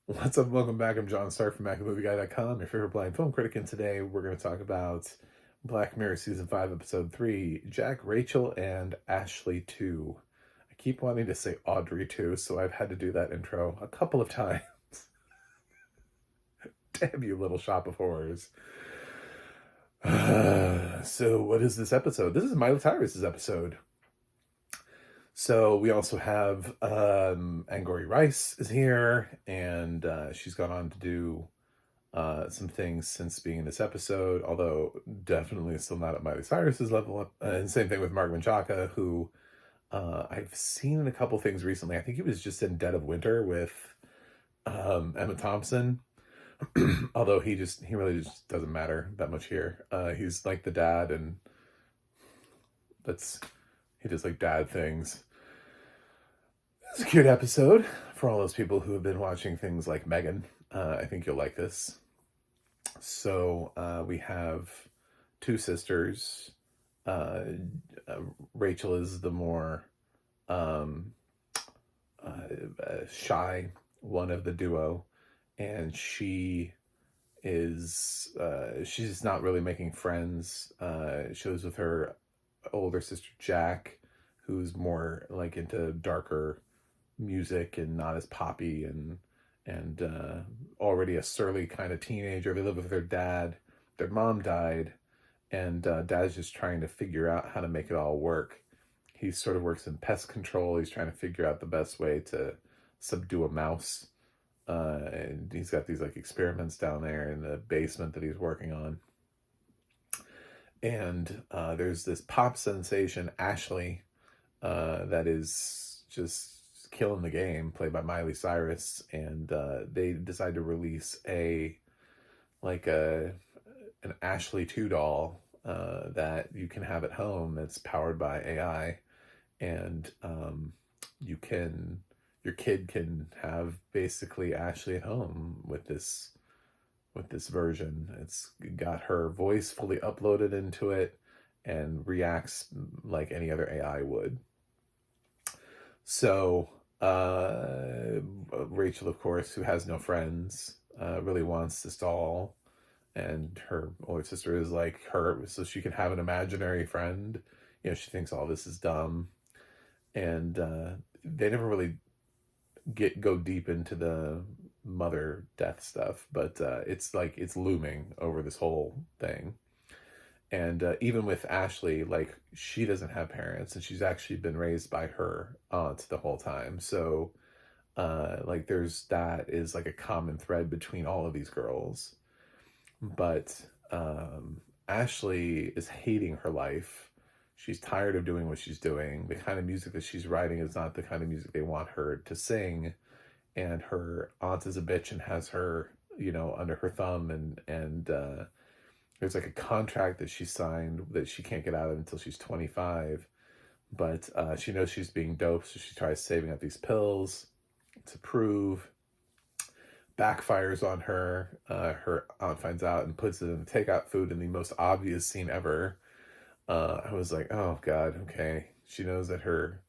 What's up? Welcome back. I'm John Stark from MacAMovieGuy.com, your favorite blind film critic, and today we're going to talk about Black Mirror Season 5, Episode 3, Jack, Rachel, and Ashley 2. I keep wanting to say Audrey 2, so I've had to do that intro a couple of times. Damn you, little shop of horrors. So, what is this episode? This is Miley Cyrus's episode. So we also have Angori Rice is here, and she's gone on to do some things since being in this episode, although definitely still not at Miley Cyrus's level. And same thing with Mark Menchaca, who I've seen in a couple things recently. I think he was just in Dead of Winter with Emma Thompson, although he really just doesn't matter that much here. He's like the dad, and he does like dad things. It's a cute episode for all those people who have been watching things like Megan. I think you'll like this. So we have two sisters. Rachel is the more shy one of the duo, and she's not really making friends. She lives with her older sister Jack, who's more like into darker music and not as poppy, and already a surly kind of teenager. They live with their dad. Their mom died, and dad's just trying to figure out how to make it all work. He sort of works in pest control. He's trying to figure out the best way to subdue a mouse. And he's got these like experiments down there in the basement that he's working on. And there's this pop sensation, Ashley, that is just killing the game, played by Miley Cyrus, and they decide to release an Ashley 2 doll that you can have at home that's powered by AI, and your kid can have basically Ashley at home with this version. It's got her voice fully uploaded into it and reacts like any other AI would. So Rachel, of course, who has no friends, really wants this doll, and her older sister is like her, so she can have an imaginary friend. She thinks all this is dumb, and they never really go deep into the mother death stuff, but it's looming over this whole thing. And even with Ashley, like, she doesn't have parents, and she's actually been raised by her aunt the whole time. So like that is like a common thread between all of these girls. But Ashley is hating her life. She's tired of doing what she's doing. The kind of music that she's writing is not the kind of music they want her to sing. And her aunt is a bitch and has her, under her thumb. And there's like a contract that she signed that she can't get out of until she's 25. But she knows she's being doped, so she tries saving up these pills to prove. Backfires on her. Her aunt finds out and puts it in the takeout food in the most obvious scene ever. I was like, oh God, okay. She knows that her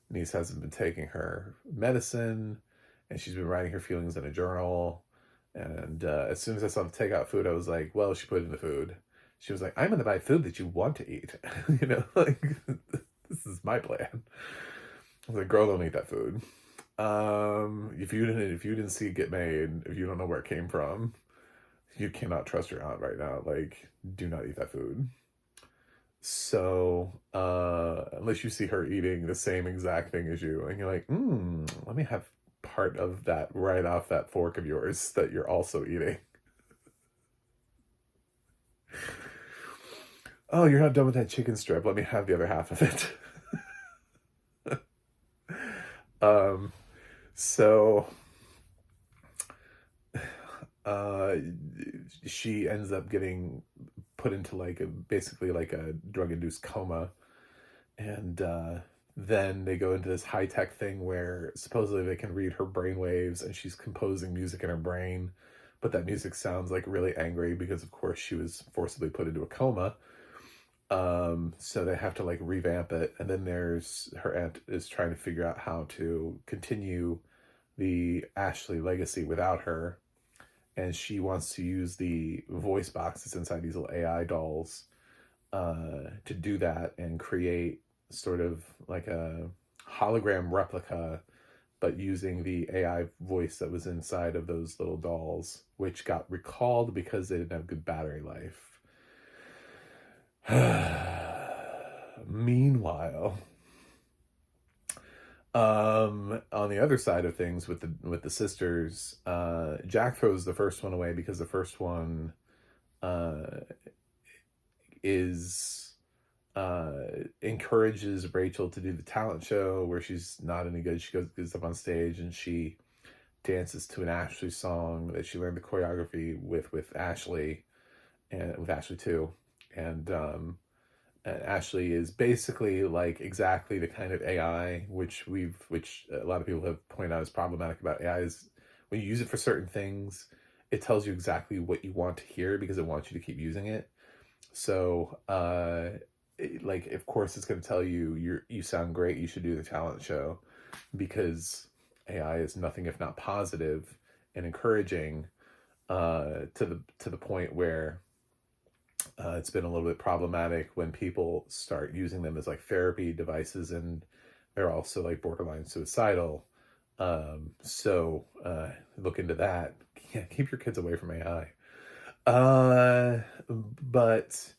niece hasn't been taking her medicine, and she's been writing her feelings in a journal. And as soon as I saw the takeout food, I was like, well, she put it in the food. She was like, I'm going to buy food that you want to eat. Like, this is my plan. I was like, girl, don't eat that food. If you didn't see it get made, if you don't know where it came from, you cannot trust your aunt right now. Like, do not eat that food. So, unless you see her eating the same exact thing as you, and you're like, let me have part of that right off that fork of yours that you're also eating. Oh, you're not done with that chicken strip. Let me have the other half of it. So she ends up getting put into basically like a drug-induced coma, and then they go into this high-tech thing where supposedly they can read her brainwaves, and she's composing music in her brain, but that music sounds like really angry because of course she was forcibly put into a coma. So they have to like revamp it, and then there's her aunt is trying to figure out how to continue the Ashley legacy without her, and she wants to use the voice boxes inside these little AI dolls to do that and create sort of like a hologram replica, but using the AI voice that was inside of those little dolls, which got recalled because they didn't have good battery life. Meanwhile, on the other side of things with the sisters, Jack throws the first one away because the first one uh, is encourages Rachel to do the talent show where she's not any good. She goes up on stage and she dances to an Ashley song that she learned the choreography with Ashley, and with Ashley too. And Ashley is basically like exactly the kind of AI which a lot of people have pointed out is problematic about AI is when you use it for certain things, it tells you exactly what you want to hear because it wants you to keep using it. So, like, of course, it's going to tell you you sound great. You should do the talent show, because AI is nothing if not positive and encouraging, to the point where it's been a little bit problematic when people start using them as like therapy devices, and they're also like borderline suicidal. So look into that. Yeah, keep your kids away from AI. But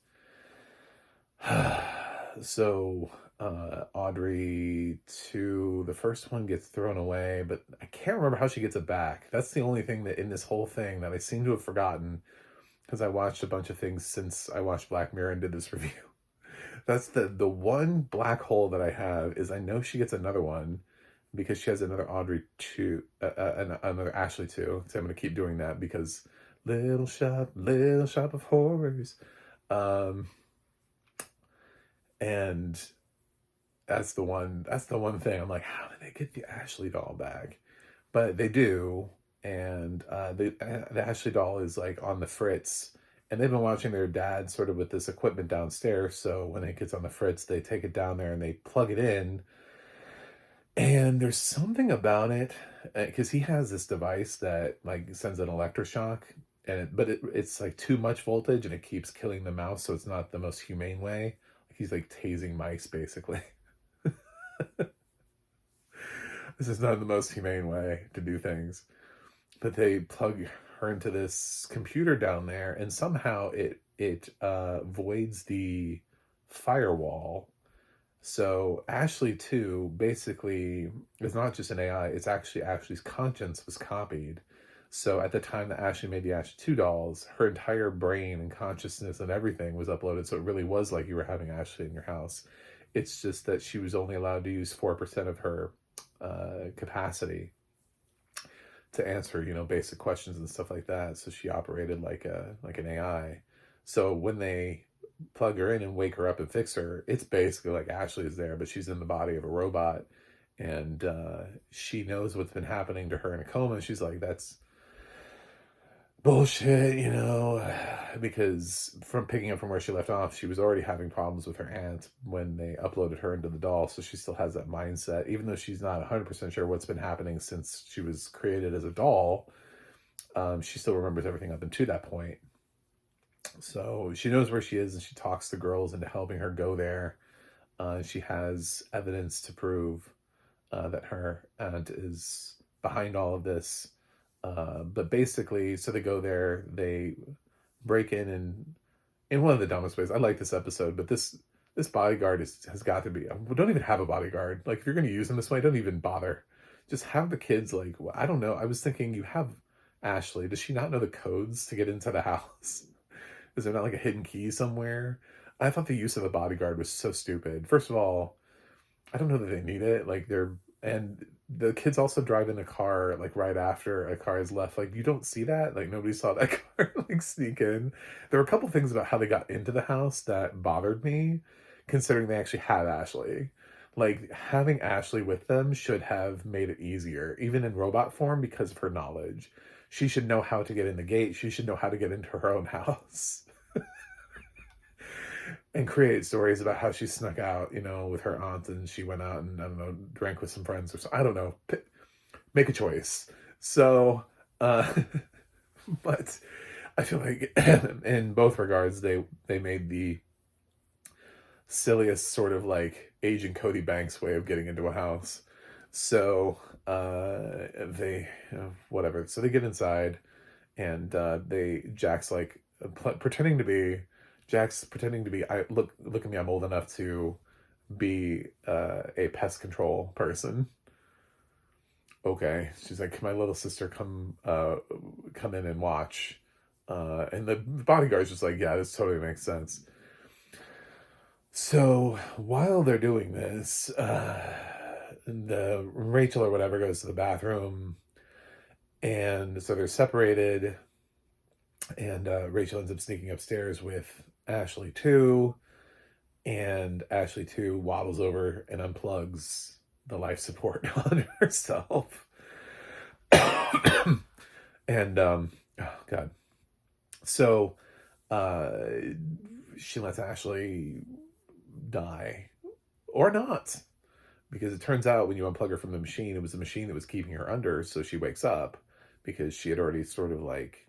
so Audrey 2, the first one gets thrown away, but I can't remember how she gets it back. That's the only thing that in this whole thing that I seem to have forgotten, because I watched a bunch of things since I watched Black Mirror and did this review. That's the one black hole that I have, is I know she gets another one because she has another Audrey 2, another Ashley 2. So I'm going to keep doing that because little shop of horrors. Um, and that's the one thing I'm like, how did they get the Ashley doll back? But they do. And the Ashley doll is like on the fritz, and they've been watching their dad sort of with this equipment downstairs. So when it gets on the fritz, they take it down there and they plug it in. And there's something about it, because he has this device that like sends an electroshock, it's like too much voltage and it keeps killing the mouse. So it's not the most humane way. He's like tasing mice basically. This is not the most humane way to do things. But they plug her into this computer down there, and somehow it voids the firewall. So Ashley 2 basically is not just an AI, it's actually Ashley's conscience was copied. So at the time that Ashley made the Ashley 2 dolls, her entire brain and consciousness and everything was uploaded. So it really was like you were having Ashley in your house. It's just that she was only allowed to use 4% of her capacity to answer, basic questions and stuff like that. So she operated like an AI. So when they plug her in and wake her up and fix her, it's basically like Ashley is there, but she's in the body of a robot, and she knows what's been happening to her in a coma. She's like, that's bullshit, because from picking up from where she left off, she was already having problems with her aunt when they uploaded her into the doll. So she still has that mindset, even though she's not 100% sure what's been happening since she was created as a doll. She still remembers everything up until that point. So she knows where she is, and she talks the girls into helping her go there. She has evidence to prove that her aunt is behind all of this. But basically, so they go there, they break in one of the dumbest ways. I like this episode, but this bodyguard has got to be. Don't even have a bodyguard. Like, if you're going to use them this way, don't even bother. Just have the kids. Like, I don't know. I was thinking, you have Ashley. Does she not know the codes to get into the house? Is there not like a hidden key somewhere? I thought the use of a bodyguard was so stupid. First of all, I don't know that they need it. And the kids also drive in a car like right after a car is left. Like, you don't see that. Like, nobody saw that car like sneak in. There were a couple things about how they got into the house that bothered me, considering they actually had Ashley. Like, having Ashley with them should have made it easier, even in robot form, because of her knowledge. She should know how to get in the gate. She should know how to get into her own house. And create stories about how she snuck out, with her aunt, and she went out and, I don't know, drank with some friends or so. I don't know. make a choice. So, uh, but I feel like in both regards, they made the silliest sort of like Agent Cody Banks way of getting into a house. So they whatever. So they get inside, and they pretending to be Jack's pretending to be I look at me. I'm old enough to be a pest control person. Okay, she's like, can my little sister come in and watch? And the bodyguard's just like, yeah, this totally makes sense. So while they're doing this, the Rachel or whatever goes to the bathroom, and so they're separated. And Rachel ends up sneaking upstairs with Ashley too, and Ashley too waddles over and unplugs the life support on herself. And oh god, so uh, she lets Ashley die or not, because it turns out when you unplug her from the machine, it was the machine that was keeping her under. So she wakes up because she had already sort of like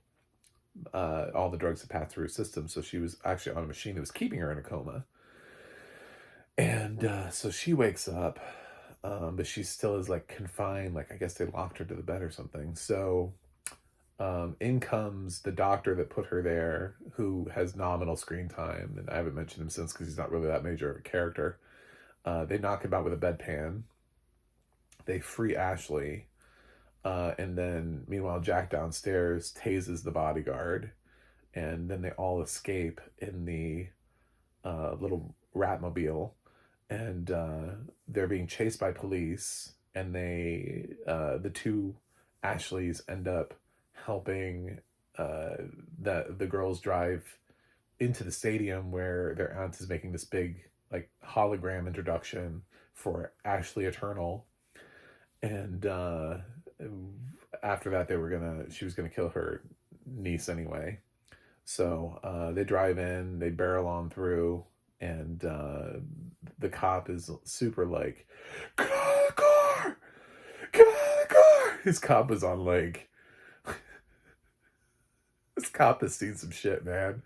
all the drugs had passed through her system. So she was actually on a machine that was keeping her in a coma. And so she wakes up, but she still is like confined. Like I guess they locked her to the bed or something. So in comes the doctor that put her there, who has nominal screen time, and I haven't mentioned him since because he's not really that major of a character. They knock him out with a bedpan. They free Ashley, and then meanwhile Jack downstairs tases the bodyguard, and then they all escape in the little Ratmobile, and they're being chased by police, and the two Ashleys end up helping the girls drive into the stadium where their aunt is making this big like hologram introduction for Ashley Eternal. And after that she was gonna kill her niece anyway. So they drive in, they barrel on through, and the cop is super like, get out of the car, get out of the car. His cop is on like, this cop has seen some shit, man.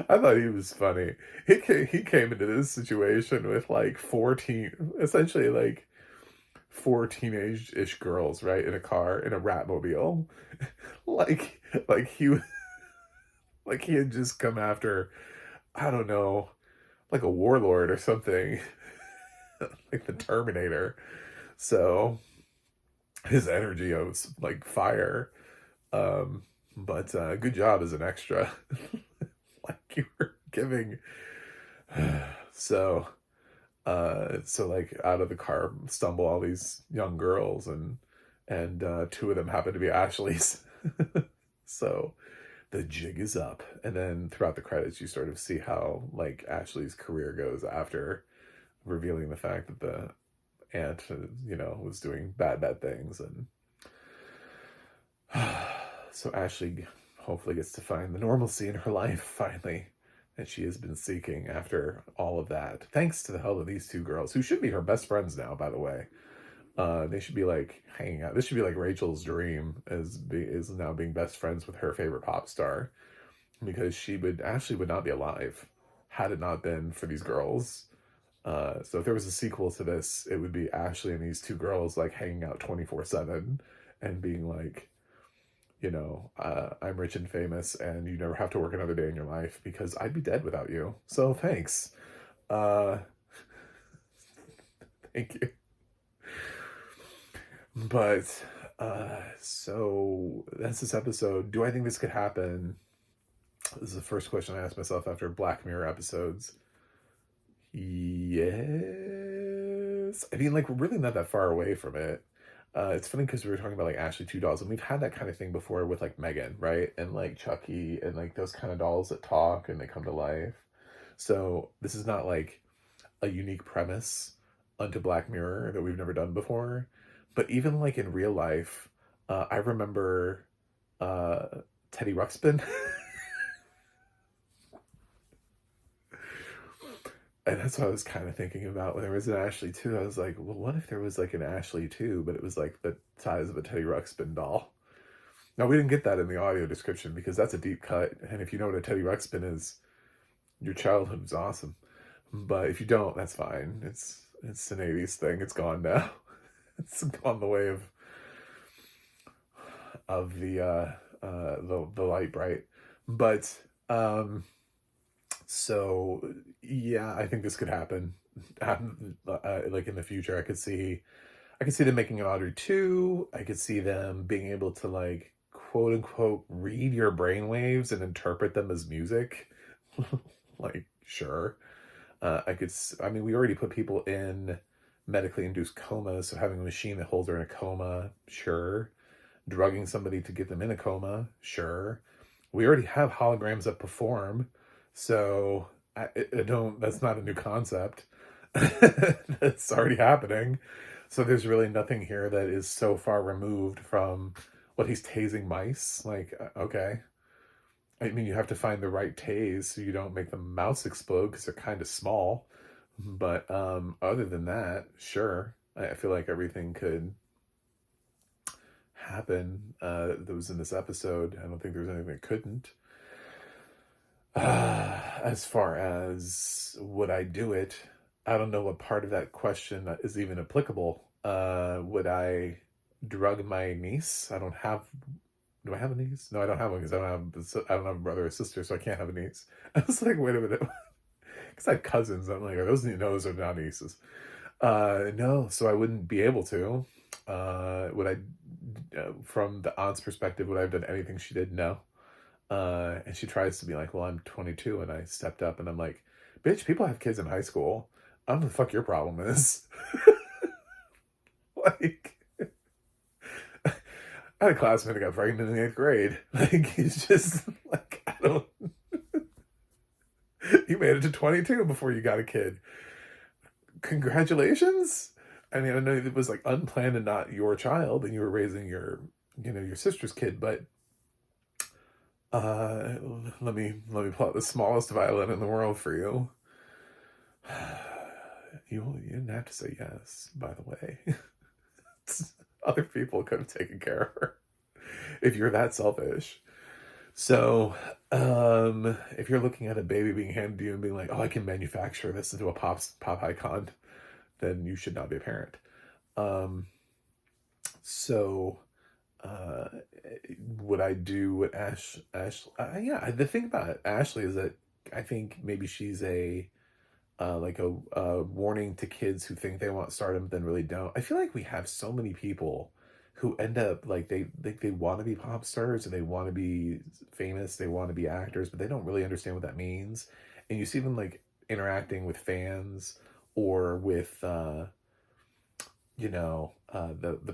I thought he was funny. He came into this situation with like essentially like four teenage-ish girls, right, in a car in a Ratmobile, like he like he had just come after, I don't know, like a warlord or something, like the Terminator. So his energy was like fire. Um, but good job as an extra. Like you were giving. So so like out of the car stumble all these young girls, and two of them happen to be Ashley's. So the jig is up, and then throughout the credits you sort of see how like Ashley's career goes after revealing the fact that the aunt was doing bad things. And so Ashley hopefully gets to find the normalcy in her life finally that she has been seeking after all of that, thanks to the help of these two girls who should be her best friends now, by the way. They should be like hanging out. This should be like Rachel's dream, is now being best friends with her favorite pop star, because Ashley would not be alive had it not been for these girls. So if there was a sequel to this, it would be Ashley and these two girls like hanging out 24/7 and being like, I'm rich and famous, and you never have to work another day in your life because I'd be dead without you. So thanks. Uh, thank you. But so that's this episode. Do I think this could happen? This is the first question I asked myself after Black Mirror episodes. Yes. I mean, like, we're really not that far away from it. It's funny because we were talking about like Ashley 2 dolls, and we've had that kind of thing before with like Megan, right? And like Chucky, and like those kind of dolls that talk and they come to life. So this is not like a unique premise unto Black Mirror that we've never done before. But even like in real life, I remember uh, Teddy Ruxpin. And that's what I was kind of thinking about when there was an Ashley 2. I was like, well, what if there was like an Ashley 2, but it was like the size of a Teddy Ruxpin doll? Now, we didn't get that in the audio description because that's a deep cut. And if you know what a Teddy Ruxpin is, your childhood was awesome. But if you don't, that's fine. It's an 80s thing. It's gone now. It's gone the way of the light bright. But so yeah, I think this could happen. Like in the future, I could see them making an Audrey 2. I could see them being able to like quote unquote read your brainwaves and interpret them as music. Like, sure. I mean, we already put people in medically induced comas, so having a machine that holds her in a coma, sure. Drugging somebody to get them in a coma, sure. We already have holograms that perform, so I don't, that's not a new concept. That's already happening. So there's really nothing here that is so far removed from what he's tasing mice. Like, okay. I mean, you have to find the right tase so you don't make the mouse explode because they're kind of small. But other than that, sure. I feel like everything could happen that was in this episode. I don't think there's anything that couldn't. As far as would I do it, I don't know what part of that question is even applicable. Would I drug my niece? Do I have a niece? No, I don't have one because I don't have a brother or sister, so I can't have a niece. I was like, wait a minute, because I have cousins. I'm like, are those are not nieces? No, so I wouldn't be able to. Would I, from the aunt's perspective, would I have done anything she did? No. And she tries to be like, well, I'm 22 and I stepped up, and I'm like, bitch, people have kids in high school. I don't know what the fuck your problem is. Like, I had a classmate that got pregnant in the 8th grade. Like, he's just like, I don't. You made it to 22 before you got a kid. Congratulations. I mean, I know it was like unplanned and not your child, and you were raising your sister's kid, but let me pull out the smallest violin in the world for you. You didn't have to say yes, by the way. Other people could have taken care of her if you're that selfish. So, if you're looking at a baby being handed to you and being like, oh, I can manufacture this into a pop icon, then you should not be a parent. So, would I do what yeah, the thing about Ashley is that I think maybe she's a warning to kids who think they want stardom but then really don't. I feel like we have so many people who end up like they want to be pop stars and they want to be famous, they want to be actors, but they don't really understand what that means. And you see them like interacting with fans or with the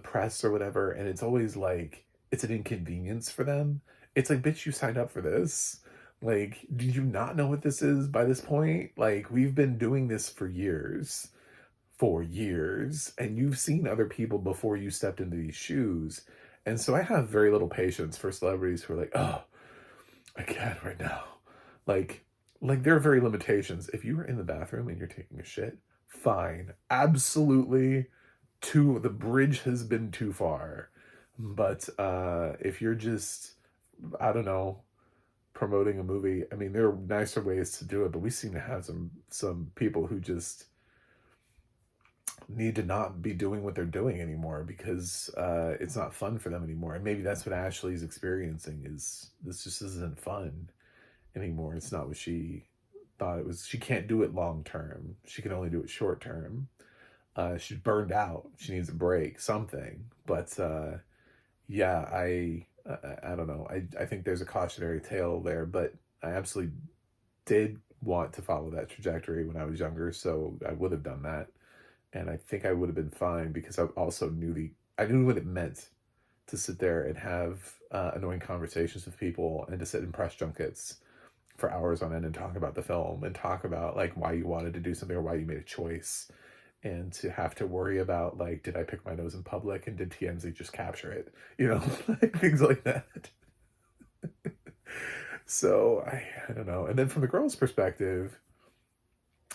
press or whatever, and it's always like it's an inconvenience for them. It's like, bitch, you signed up for this. Like, do you not know what this is by this point? Like, we've been doing this for years, and you've seen other people before you stepped into these shoes. And so I have very little patience for celebrities who are like, oh, I can't right now. Like there are very limitations. If you were in the bathroom and you're taking a shit, fine. Absolutely. The bridge has been too far. But if you're just, I don't know, promoting a movie, I mean, there are nicer ways to do it, but we seem to have some people who just need to not be doing what they're doing anymore because it's not fun for them anymore. And maybe that's what Ashley's experiencing, is this just isn't fun anymore. It's not what she thought it was. She can't do it long term. She can only do it short term. She's burned out. She needs a break, something. But yeah, I don't know. I think there's a cautionary tale there, but I absolutely did want to follow that trajectory when I was younger, so I would have done that. And I think I would have been fine because I also knew what it meant to sit there and have annoying conversations with people and to sit in press junkets for hours on end and talk about the film and talk about like why you wanted to do something or why you made a choice, and to have to worry about like, did I pick my nose in public and did TMZ just capture it? Like things like that. So I don't know. And then from the girl's perspective,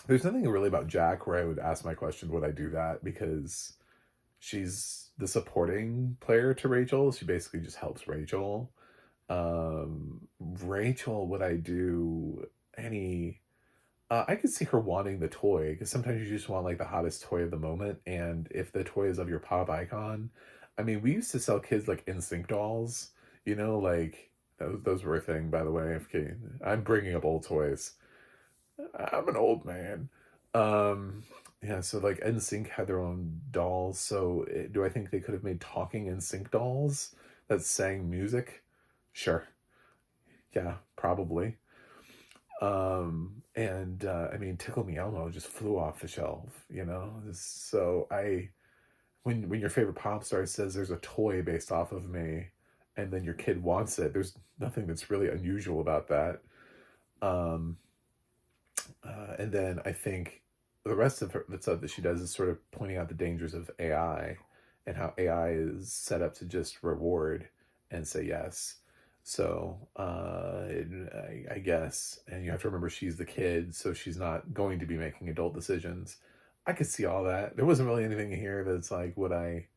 There's nothing really about Jack where I would ask my question, would I do that? Because she's the supporting player to Rachel. She basically just helps Rachel. Rachel, would I do any? I could see her wanting the toy because sometimes you just want like the hottest toy of the moment, and if the toy is of your pop icon, I mean, we used to sell kids like NSYNC dolls, like those were a thing. By the way, okay, I'm bringing up old toys. I'm an old man. Um, yeah, so like NSYNC had their own dolls. So do I think they could have made talking NSYNC dolls that sang music? Sure. Yeah, probably. And I mean, Tickle Me Elmo just flew off the shelf. So when your favorite pop star says there's a toy based off of me, and then your kid wants it, there's nothing that's really unusual about that. Um, and then I think the rest of the stuff that she does is sort of pointing out the dangers of AI and how AI is set up to just reward and say yes. So I guess, and you have to remember she's the kid, so she's not going to be making adult decisions. I could see all that. There wasn't really anything here that's like what I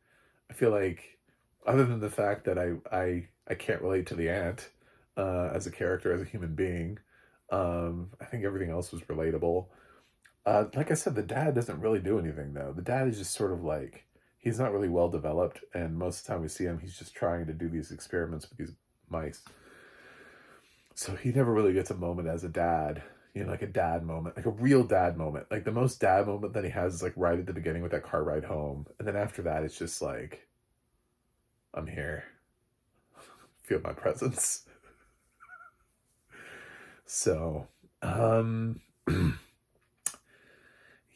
feel like, other than the fact that I can't relate to the aunt as a character, as a human being. I think everything else was relatable. Like I said, the dad doesn't really do anything though. The dad is just sort of like, he's not really well developed, and most of the time we see him, he's just trying to do these experiments with these mice. So he never really gets a moment as a dad, like a dad moment, like a real dad moment. Like the most dad moment that he has is like right at the beginning with that car ride home, and then after that, it's just like, I'm here, feel my presence. So, um.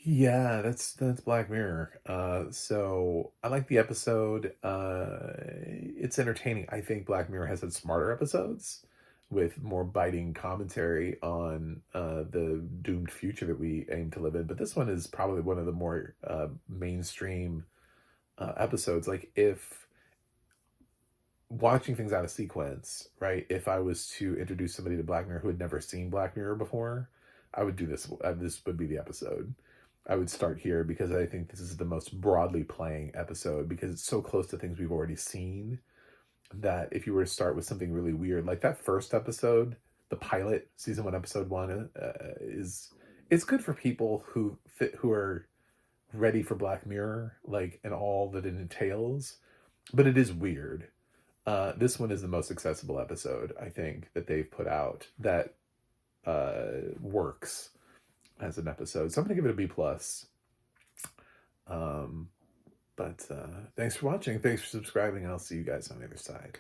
Yeah, that's Black Mirror. So I like the episode. It's entertaining. I think Black Mirror has had smarter episodes with more biting commentary on the doomed future that we aim to live in. But this one is probably one of the more mainstream episodes. Like if watching things out of sequence, right? If I was to introduce somebody to Black Mirror who had never seen Black Mirror before, I would do this. This would be the episode. I would start here because I think this is the most broadly playing episode because it's so close to things we've already seen that if you were to start with something really weird, like that first episode, the pilot, season 1, episode 1, is it's good for people who are ready for Black Mirror, like, and all that it entails, but it is weird. This one is the most accessible episode, I think, that they've put out that works as an episode. So I'm gonna give it a B plus. Um, but thanks for watching. Thanks for subscribing. I'll see you guys on the other side.